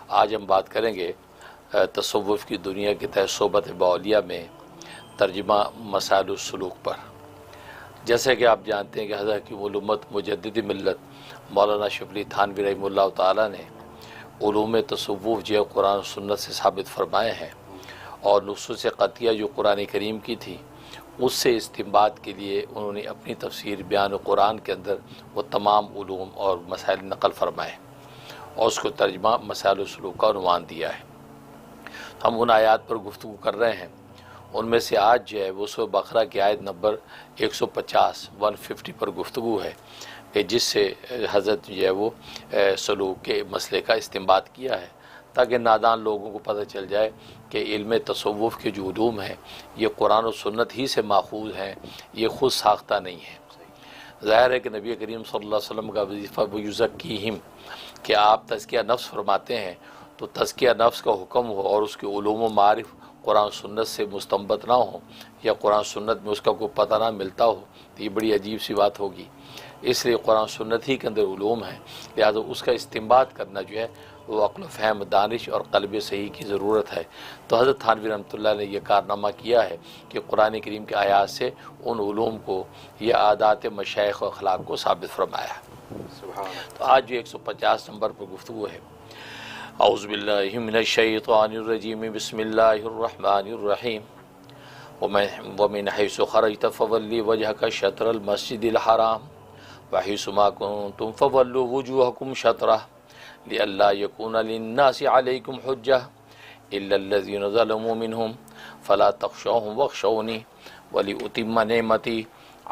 آج ہم بات کریں گے تصوف کی دنیا کے تحت صحبت باولیہ میں ترجمہ مسائل السلوک پر۔ جیسے کہ آپ جانتے ہیں کہ حضرت حکیم الامت مجدد ملت مولانا شبلی تھانوی رحمہ اللہ تعالیٰ نے علوم تصوف جو قرآن و سنت سے ثابت فرمائے ہیں، اور نصوص قطعیہ جو قرآن کریم کی تھی اس سے استنباط کے لیے انہوں نے اپنی تفسیر بیان قرآن کے اندر وہ تمام علوم اور مسائل نقل فرمائے اور اس کو ترجمہ مسائل السلوک کا عنوان دیا ہے۔ ہم ان آیات پر گفتگو کر رہے ہیں، ان میں سے آج جو ہے وہ سورہ بقرہ کی آیت نمبر 150 پر گفتگو ہے کہ جس سے حضرت جو ہے وہ سلوک کے مسئلے کا استنباط کیا ہے، تاکہ نادان لوگوں کو پتہ چل جائے کہ علم تصوف کے جو علوم ہیں یہ قرآن و سنت ہی سے ماخوذ ہیں، یہ خود ساختہ نہیں ہے۔ ظاہر ہے کہ نبی کریم صلی اللہ علیہ وسلم کا وظیفہ وَيُزَكِّيهِمْ کہ آپ تزکیہ نفس فرماتے ہیں، تو تزکیہ نفس کا حکم ہو اور اس کے علوم و معارف قرآن سنت سے مستنبط نہ ہو یا قرآن سنت میں اس کا کوئی پتہ نہ ملتا ہو تو یہ بڑی عجیب سی بات ہوگی۔ اس لیے قرآن سنت ہی کے اندر علوم ہیں، لہذا اس کا استنباط کرنا جو ہے وہ عقل و فہم، دانش اور قلب صحیح کی ضرورت ہے۔ تو حضرت تھانوی رحمۃ اللہ نے یہ کارنامہ کیا ہے کہ قرآن کریم کے آیات سے ان علوم کو، یہ عادات مشائخ و اخلاق کو ثابت فرمایا ہے۔ تو آج جو 150 نمبر پر گفتگو ہے، اعوذ باللہ من الشیطان الرجیم، بسم اللہ الرحمن الرحیم، ومن حیث خرجت فولی وجہک شطر المسجد الحرام وحیث ما کنتم فولوا وجوہکم شطرہ لئلا یکون للناس علیکم حجہ الا الذین ظلموا منہم فلا تخشوہم واخشونی ولأتم نعمتی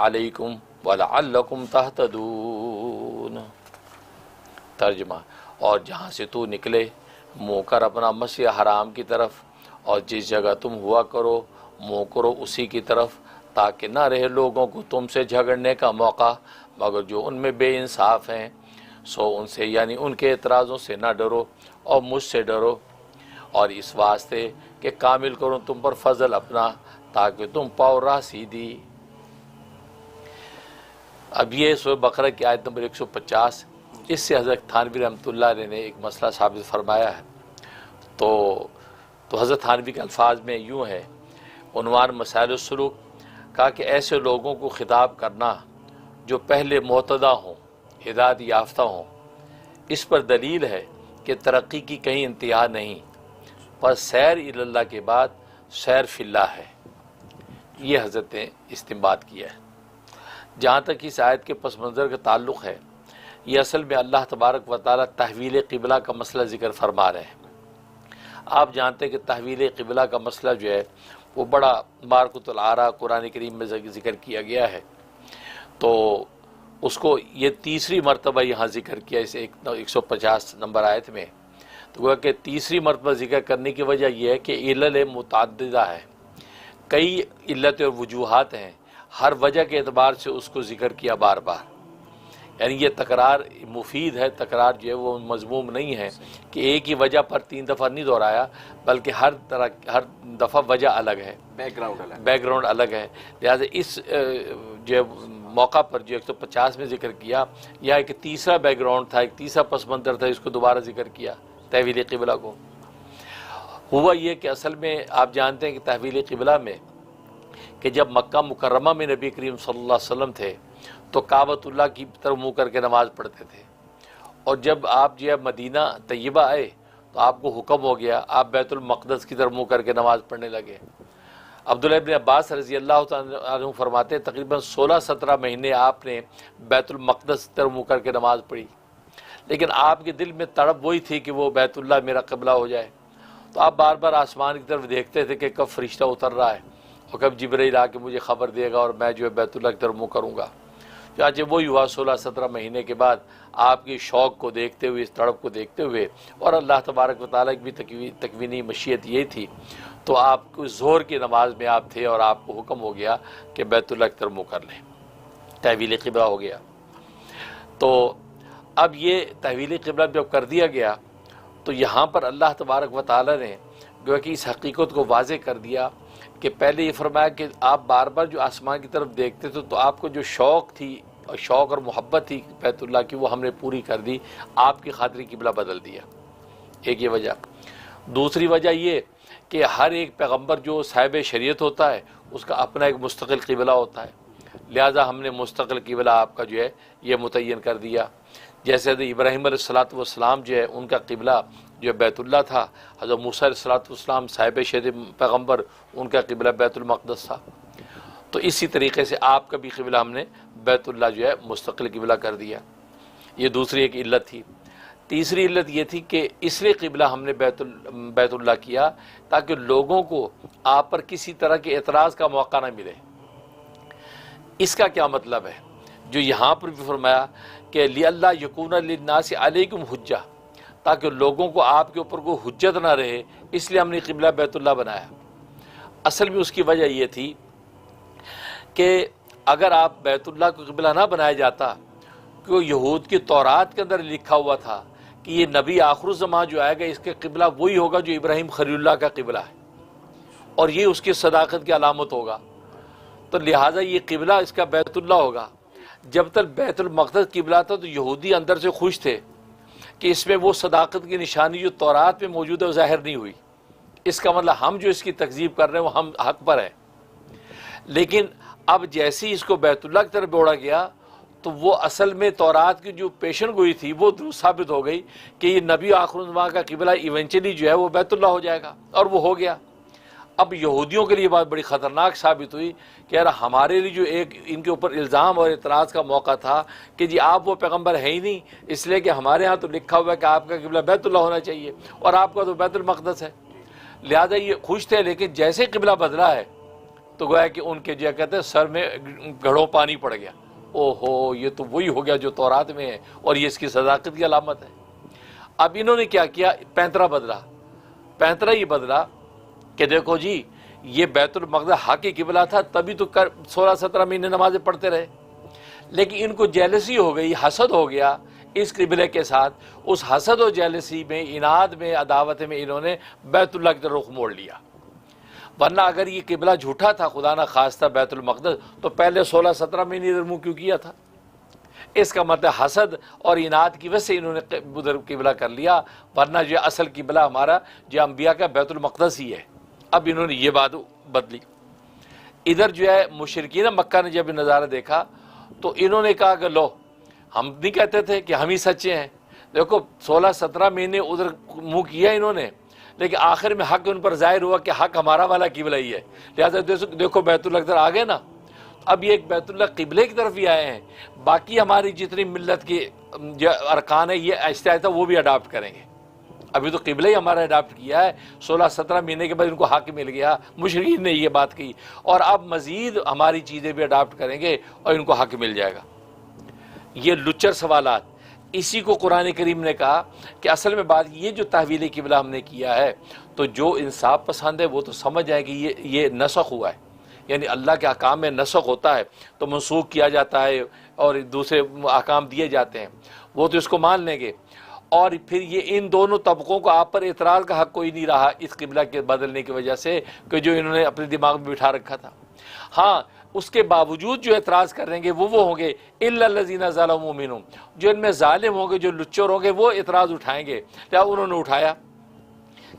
علیکم ولعلکم تہتدون۔ ترجمہ: اور جہاں سے تو نکلے منہ کر اپنا مسجد حرام کی طرف، اور جس جگہ تم ہوا کرو منہ کرو اسی کی طرف، تاکہ نہ رہے لوگوں کو تم سے جھگڑنے کا موقع مگر جو ان میں بے انصاف ہیں، سو ان سے یعنی ان کے اعتراضوں سے نہ ڈرو اور مجھ سے ڈرو، اور اس واسطے کہ کامل کروں تم پر فضل اپنا تاکہ تم پاؤ راہ سیدھی۔ اب یہ سورہ بقرہ کی آیت نمبر 150، اس سے حضرت تھانوی رحمۃ اللہ علیہ نے ایک مسئلہ ثابت فرمایا ہے۔ تو حضرت تھانوی کے الفاظ میں یوں ہے، عنوان مسائل السلوک، کہا کہ ایسے لوگوں کو خطاب کرنا جو پہلے معتدی ہوں، ہدایت یافتہ ہوں، اس پر دلیل ہے کہ ترقی کی کہیں انتہا نہیں، پر سیر الی اللہ کے بعد سیر فی اللہ ہے۔ یہ حضرت نے استنباط کیا ہے۔ جہاں تک اس آیت کے پس منظر کا تعلق ہے، یہ اصل میں اللہ تبارک و تعالیٰ تحویل قبلہ کا مسئلہ ذکر فرما رہے ہیں۔ آپ جانتے ہیں کہ تحویل قبلہ کا مسئلہ جو ہے وہ بڑا بارکۃ العارہ قرآن کریم میں ذکر کیا گیا ہے، تو اس کو یہ تیسری مرتبہ یہاں ذکر کیا اس 150 نمبر آیت میں۔ تو گویا کہ تیسری مرتبہ ذکر کرنے کی وجہ یہ ہے کہ علل متعددہ ہے، کئی علتیں اور وجوہات ہیں، ہر وجہ کے اعتبار سے اس کو ذکر کیا بار بار، یعنی یہ تکرار مفید ہے، تکرار جو ہے وہ مذموم نہیں ہے کہ ایک ہی وجہ پر 3 دفعہ نہیں دہرایا، بلکہ ہر دفعہ وجہ الگ ہے، بیک گراؤنڈ الگ ہے۔ لہٰذا اس جو موقع پر جو 150 میں ذکر کیا، یہ ایک تیسرا بیک گراؤنڈ تھا، ایک تیسرا پس منظر تھا، اس کو دوبارہ ذکر کیا تحویل قبلہ کو۔ ہوا یہ کہ اصل میں آپ جانتے ہیں کہ تحویل قبلہ میں کہ جب مکہ مکرمہ میں نبی کریم صلی اللہ علیہ وسلم تھے تو کعبۃ اللہ کی طرف منہ کر کے نماز پڑھتے تھے، اور جب آپ جو ہے مدینہ طیبہ آئے تو آپ کو حکم ہو گیا، آپ بیت المقدس کی طرف منہ کر کے نماز پڑھنے لگے۔ عبداللہ ابن عباس رضی اللہ تعالیٰ عنہ فرماتے ہیں تقریباً 16-17 مہینے آپ نے بیت المقدس کی طرف منہ کر کے نماز پڑھی، لیکن آپ کے دل میں تڑپ وہی تھی کہ وہ بیت اللہ میرا قبلہ ہو جائے، تو آپ بار بار آسمان کی طرف دیکھتے تھے کہ کب فرشتہ اتر رہا ہے اور کب جبرائیل آ کے مجھے خبر دے گا اور میں جو ہے بیت اللہ کی طرف منہ کروں گا۔ چانچہ وہی ہوا 16-17 مہینے کے بعد آپ کی شوق کو دیکھتے ہوئے، اس تڑپ کو دیکھتے ہوئے، اور اللہ تبارک و تعالیٰ کی بھی تکوینی مشیت یہ تھی، تو آپ کو ظہر کی نماز میں آپ تھے اور آپ کو حکم ہو گیا کہ بیت اللہ کی طرف منہ کر لیں، تحویل قبلہ ہو گیا۔ تو اب یہ تحویل قبلہ جب کر دیا گیا تو یہاں پر اللہ تبارک و تعالیٰ نے گویا کہ اس حقیقت کو واضح کر دیا کہ پہلے یہ فرمایا کہ آپ بار بار جو آسمان کی طرف دیکھتے تھے تو آپ کو جو شوق تھی، شوق اور محبت تھی بیت اللہ کی، وہ ہم نے پوری کر دی، آپ کی خاطر قبلہ بدل دیا۔ ایک یہ وجہ. دوسری وجہ یہ کہ ہر ایک پیغمبر جو صاحب شریعت ہوتا ہے اس کا اپنا ایک مستقل قبلہ ہوتا ہے، لہٰذا ہم نے مستقل قبلہ آپ کا جو ہے یہ متعین کر دیا. جیسے حضرت ابراہیم علیہ الصلاۃ والسلام جو ہے ان کا قبلہ جو بیت اللہ تھا، حضرت موسیٰ علیہ الصلاۃ والسلام صاحب شریعت پیغمبر ان کا قبلہ بیت المقدس تھا. تو اسی طریقے سے آپ کا بھی قبلہ ہم نے بیت اللہ جو ہے مستقل قبلہ کر دیا. یہ دوسری ایک علت تھی. تیسری علت یہ تھی کہ اس لیے قبلہ ہم نے بیت اللہ کیا تاکہ لوگوں کو آپ پر کسی طرح کے اعتراض کا موقع نہ ملے. اس کا کیا مطلب ہے؟ جو یہاں پر بھی فرمایا کہ لِأَلَّا يَكُونَ لِلنَّاسِ عَلَيْكُمْ حُجَّةٌ، تاکہ لوگوں کو آپ کے اوپر کوئی حجت نہ رہے، اس لیے ہم نے قبلہ بیت اللہ بنایا. اصل میں اس کی وجہ یہ تھی کہ اگر آپ بیت اللہ کو قبلہ نہ بنایا جاتا، کہ یہود کی تورات کے اندر لکھا ہوا تھا کہ یہ نبی آخر الزمان جو آئے گا اس کے قبلہ وہی ہوگا جو ابراہیم خلیل اللہ کا قبلہ ہے، اور یہ اس کی صداقت کی علامت ہوگا، تو لہٰذا یہ قبلہ اس کا بیت اللہ ہوگا. جب تک بیت المقدس قبلہ تھا تو یہودی اندر سے خوش تھے کہ اس میں وہ صداقت کی نشانی جو تورات میں موجود ہے وہ ظاہر نہیں ہوئی. اس کا مطلب ہم جو اس کی تکذیب کر رہے ہیں وہ ہم حق پر ہیں. لیکن اب جیسے ہی اس کو بیت اللہ کی طرف بوڑھا گیا تو وہ اصل میں تورات کی جو پیشن گوئی تھی وہ درست ثابت ہو گئی کہ یہ نبی آخر الزمان کا قبلہ ایونچولی جو ہے وہ بیت اللہ ہو جائے گا، اور وہ ہو گیا. اب یہودیوں کے لیے بات بڑی خطرناک ثابت ہوئی کہ یار ہمارے لیے جو ایک ان کے اوپر الزام اور اعتراض کا موقع تھا کہ جی آپ وہ پیغمبر ہیں ہی نہیں، اس لیے کہ ہمارے ہاں تو لکھا ہوا ہے کہ آپ کا قبلہ بیت اللہ ہونا چاہیے اور آپ کا تو بیت المقدس ہے. لہذا یہ خوش تھے، لیکن جیسے قبلہ بدلا ہے تو گویا کہ ان کے جو کہتے ہیں سر میں گھڑوں پانی پڑ گیا. او ہو، یہ تو وہی ہو گیا جو تورات میں ہے اور یہ اس کی صداقت کی علامت ہے. اب انہوں نے کیا کیا؟ پینترا بدلا. پینترا یہ بدلا کہ دیکھو جی یہ بیت المقدس حق کی قبلہ تھا، تبھی تو 16-17 مہینے نمازیں پڑھتے رہے. لیکن ان کو جیلسی ہو گئی، حسد ہو گیا اس قبلے کے ساتھ. اس حسد و جیلسی میں، اناد میں، عداوت میں انہوں نے بیت اللہ کی طرف رخ موڑ لیا. ورنہ اگر یہ قبلہ جھوٹا تھا، خدا نہ خواستہ بیت المقدس، تو پہلے 16-17 مہینے ادھر منہ کیوں کیا تھا؟ اس کا مطلب حسد اور اناد کی وجہ سے انہوں نے ادھر قبلہ کر لیا، ورنہ جو اصل قبلہ ہمارا جو انبیاء کا بیت المقدس ہی ہے. اب انہوں نے یہ بات بدلی. ادھر جو ہے مشرکین مکہ نے جب نظارہ دیکھا تو انہوں نے کہا کہ لو، ہم نہیں کہتے تھے کہ ہم ہی سچے ہیں؟ دیکھو 16-17 مہینے ادھر منہ کیا انہوں نے، لیکن آخر میں حق ان پر ظاہر ہوا کہ حق ہمارا والا قبلہ ہی ہے. لہٰذا دیکھو بیت اللہ کی طرف آگے نا. اب یہ ایک بیت اللہ قبلے کی طرف ہی آئے ہیں، باقی ہماری جتنی ملت کی جو ارکان ہے یہ آہستہ آہستہ وہ بھی اڈاپٹ کریں گے. ابھی تو قبلہ ہی ہمارا اڈاپٹ کیا ہے، 16-17 مہینے کے بعد ان کو حق مل گیا، مشرکین نے یہ بات کی، اور اب مزید ہماری چیزیں بھی اڈاپٹ کریں گے اور ان کو حق مل جائے گا. یہ لچر سوالات، اسی کو قرآن کریم نے کہا کہ اصل میں بات یہ جو تحویل قبلہ ہم نے کیا ہے تو جو انصاف پسند ہے وہ تو سمجھ جائے کہ یہ نسخ ہوا ہے، یعنی اللہ کے احکام میں نسخ ہوتا ہے تو منسوخ کیا جاتا ہے اور دوسرے احکام دیے جاتے ہیں، وہ تو اس کو مان لیں گے. اور پھر یہ ان دونوں طبقوں کو آپ پر اعتراض کا حق کوئی نہیں رہا اس قبلہ کے بدلنے کی وجہ سے کہ جو انہوں نے اپنے دماغ میں بٹھا رکھا تھا. ہاں اس کے باوجود جو اعتراض کریں گے وہ ہوں گے الا الذین ظلموا منہم، جو ان میں ظالم ہوں گے، جو لچر ہوں گے، وہ اعتراض اٹھائیں گے. کیا انہوں نے اٹھایا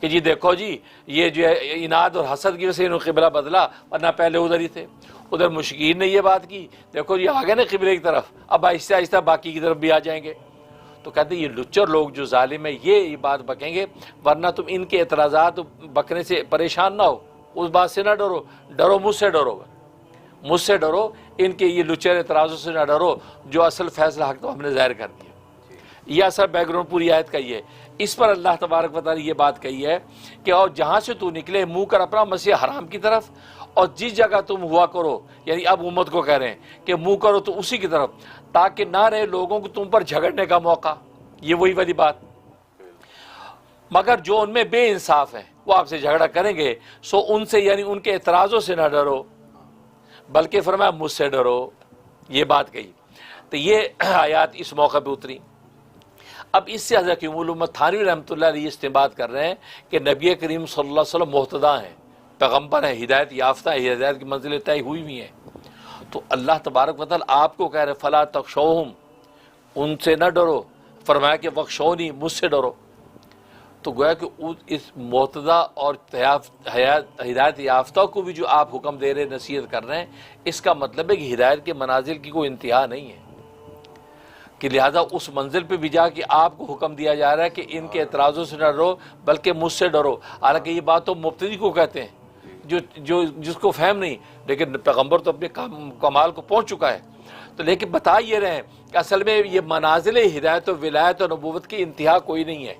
کہ جی دیکھو جی یہ جو ہے اناد اور حسد کی وجہ سے انہوں نے قبلہ بدلا، ورنہ پہلے ادھر ہی تھے. ادھر مشرکین نے یہ بات کی، دیکھو جی آگے نا قبلے کی طرف، اب آہستہ آہستہ باقی کی طرف بھی آ جائیں گے. تو کہتے ہیں یہ لچر لوگ جو ظالم ہیں یہ بات بکیں گے، ورنہ تم ان کے اعتراضات بکنے سے پریشان نہ ہو، اس بات سے نہ ڈرو. ڈرو مجھ سے، ڈرو مجھ سے ڈرو، ان کے یہ لچر اعتراضوں سے نہ ڈرو، جو اصل فیصلہ حق تو ہم نے ظاہر کر دیا. یہ اصل بیک گراؤنڈ پوری آیت کا یہ ہے. اس پر اللہ تبارک و تعالیٰ نے یہ بات کہی ہے کہ اور جہاں سے تو نکلے منہ کر اپنا مسجد حرام کی طرف، اور جس جگہ تم ہوا کرو، یعنی اب امت کو کہہ رہے ہیں کہ منہ کرو تو اسی کی طرف، تاکہ نہ رہے لوگوں کو تم پر جھگڑنے کا موقع. یہ وہی والی بات. مگر جو ان میں بے انصاف ہیں وہ آپ سے جھگڑا کریں گے، سو ان سے یعنی ان کے اعتراضوں سے نہ ڈرو، بلکہ فرمایا مجھ سے ڈرو. یہ بات کہی. تو یہ آیات اس موقع پہ اتری. اب اس سے حضرت امام الامت تھانوی رحمۃ اللہ علیہ استنباط کر رہے ہیں کہ نبی کریم صلی اللہ علیہ وسلم مہتدی ہیں، پیغمبر ہیں، ہدایت یافتہ ہیں، ہدایت کی منزلیں طے ہوئی ہوئی ہیں. تو اللہ تبارک و تعالیٰ آپ کو کہہ رہے فلا تخشوہم، ان سے نہ ڈرو. فرمایا کہ وخشونی، مجھ سے ڈرو. تو گویا کہ اس معتدہ اور ہدایت یافتہ کو بھی جو آپ حکم دے رہے ہیں، نصیحت کر رہے ہیں، اس کا مطلب ہے کہ ہدایت کے منازل کی کوئی انتہا نہیں ہے، کہ لہذا اس منزل پہ بھی جا کے آپ کو حکم دیا جا رہا ہے کہ ان کے اعتراضوں سے نہ ڈرو بلکہ مجھ سے ڈرو۔ حالانکہ یہ بات تو مبتدی کو کہتے ہیں، جس کو فہم نہیں، لیکن پیغمبر تو اپنے کمال کو پہنچ چکا ہے۔ تو لیکن بتا یہ رہے ہیں کہ اصل میں یہ منازل ہدایت و ولایت و نبوت کی انتہا کوئی نہیں ہے۔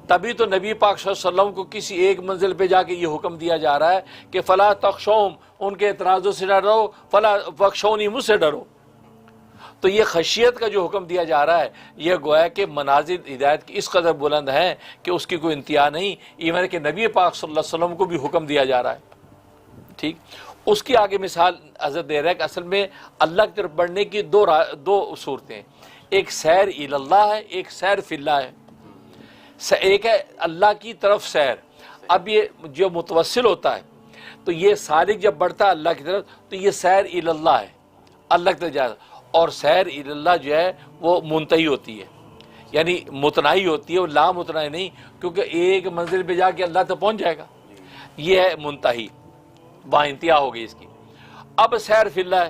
تبھی تو نبی پاک صلی اللہ علیہ وسلم کو کسی ایک منزل پہ جا کے یہ حکم دیا جا رہا ہے کہ فلا تخشوہم، ان کے اعتراضوں سے نہ ڈرو، فلا فخشونی، مجھ سے ڈرو۔ تو یہ خشیت کا جو حکم دیا جا رہا ہے، یہ گویا کہ منازل ہدایت کی اس قدر بلند ہیں کہ اس کی کوئی انتہا نہیں، ایون کہ نبی پاک صلی اللہ علیہ وسلم کو بھی حکم دیا جا رہا ہے۔ ٹھیک، اس کی آگے مثال حضرت دے رہا ہے کہ اصل میں اللہ کی طرف بڑھنے کی دو صورتیں، ایک سیر الی اللہ ہے، ایک سیر فی اللہ ہے۔ ایک ہے اللہ کی طرف سیر۔ اب یہ جو متوسل ہوتا ہے تو یہ سالک جب بڑھتا ہے اللہ کی طرف تو یہ سیر الی اللہ ہے، اللہ کی طرف جاتا ہے، اور سیر الی اللہ جو ہے وہ منتہی ہوتی ہے، یعنی متناہی ہوتی ہے، وہ لا متناہی نہیں، کیونکہ ایک منزل پہ جا کے اللہ تک پہنچ جائے گا، یہ ہے منتہی، وہاں انتہا ہوگی اس کی۔ اب سیر فی اللہ ہے،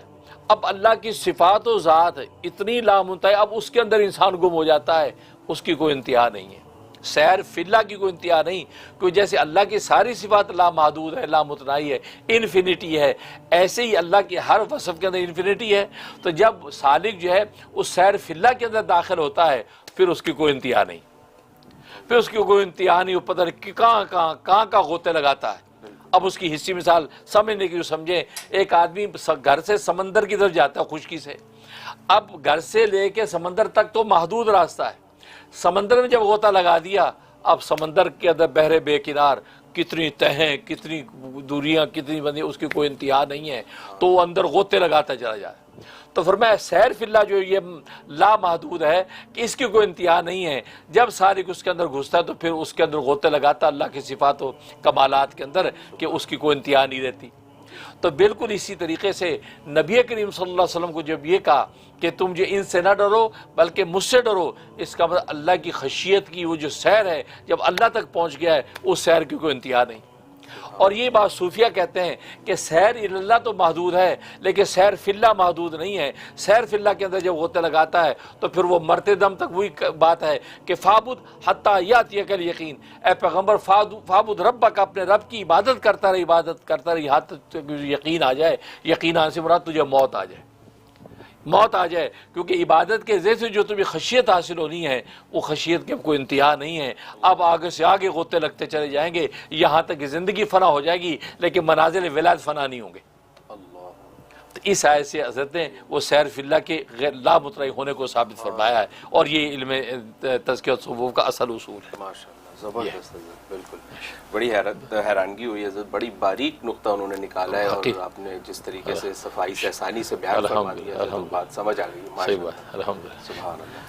اب اللہ کی صفات و ذات اتنی لامنتہی، اب اس کے اندر انسان گم ہو جاتا ہے، اس کی کوئی انتہا نہیں ہے۔ سیر فی اللہ کی کوئی انتہا نہیں، کیونکہ جیسے اللہ کی ساری صفات لامحدود ہے، لامتناہی ہے، انفینٹی ہے، ایسے ہی اللہ کے ہر وصف کے اندر انفینٹی ہے۔ تو جب سالک جو ہے اس سیر فی اللہ کے اندر داخل ہوتا ہے، پھر اس کی کوئی انتہا نہیں، پھر اس کی کوئی انتہا نہیں، وہ پتہ نہیں کہ کہاں کا غوطے لگاتا ہے۔ اب اس کی حصی مثال سمجھنے کی جو سمجھیں، ایک آدمی گھر سے سمندر کی طرف جاتا ہے خشکی سے، اب گھر سے لے کے سمندر تک تو محدود راستہ ہے، سمندر میں جب غوطہ لگا دیا، اب سمندر کے اندر بحر بے کنار، کتنی تہیں، کتنی دوریاں، کتنی بندی، اس کی کوئی انتہا نہیں ہے، تو وہ اندر غوطے لگاتا چلا جائے۔ تو فرمایا سیر فی اللہ جو یہ لا محدود ہے کہ اس کی کوئی انتہا نہیں ہے، جب سالک اس کے اندر گھستا ہے تو پھر اس کے اندر غوطے لگاتا اللہ کی صفات و کمالات کے اندر کہ اس کی کوئی انتہا نہیں رہتی۔ تو بالکل اسی طریقے سے نبی کریم صلی اللہ علیہ وسلم کو جب یہ کہا کہ تم جو ان سے نہ ڈرو بلکہ مجھ سے ڈرو، اس کا مطلب اللہ کی خشیت کی وہ جو سیر ہے، جب اللہ تک پہنچ گیا ہے اس سیر کی کوئی انتہا نہیں۔ اور یہ بات صوفیہ کہتے ہیں کہ سیر الی اللہ تو محدود ہے لیکن سیر فی اللہ محدود نہیں ہے۔ سیر فی اللہ کے اندر جب غوطے لگاتا ہے تو پھر وہ مرتے دم تک وہی بات ہے کہ فعبد حتی یاتیک الیقین، اے پیغمبر فعبد ربک، اپنے رب کی عبادت کرتا رہے یہاں تک یقین آ جائے۔ یقین آنے سے مراد تجھے موت آ جائے، موت آ جائے، کیونکہ عبادت کے ذریعے سے جو تمہیں خشیت حاصل ہونی ہے وہ خشیت کی کوئی انتہا نہیں ہے۔ اب آگے سے آگے غوطے لگتے چلے جائیں گے یہاں تک کہ زندگی فنا ہو جائے گی، لیکن منازل ولایت فنا نہیں ہوں گے۔ تو اس آیت سے حضرت نے وہ سیر فی اللہ کے غیر لا متناہی ہونے کو ثابت فرمایا ہے، اور یہ علم تزکیہ صفوف کا اصل اصول ہے۔ ماشاءاللہ، زبردست حضرت، بالکل بڑی حیرانگی ہوئی حضرت، بڑی باریک نقطہ انہوں نے نکالا ہے، اور آپ نے جس طریقے سے صفائی سے آسانی سے بیان فرما دیا ہے تو بات سمجھ آ گئی۔ صحیح بات، الحمدللہ، سبحان اللہ۔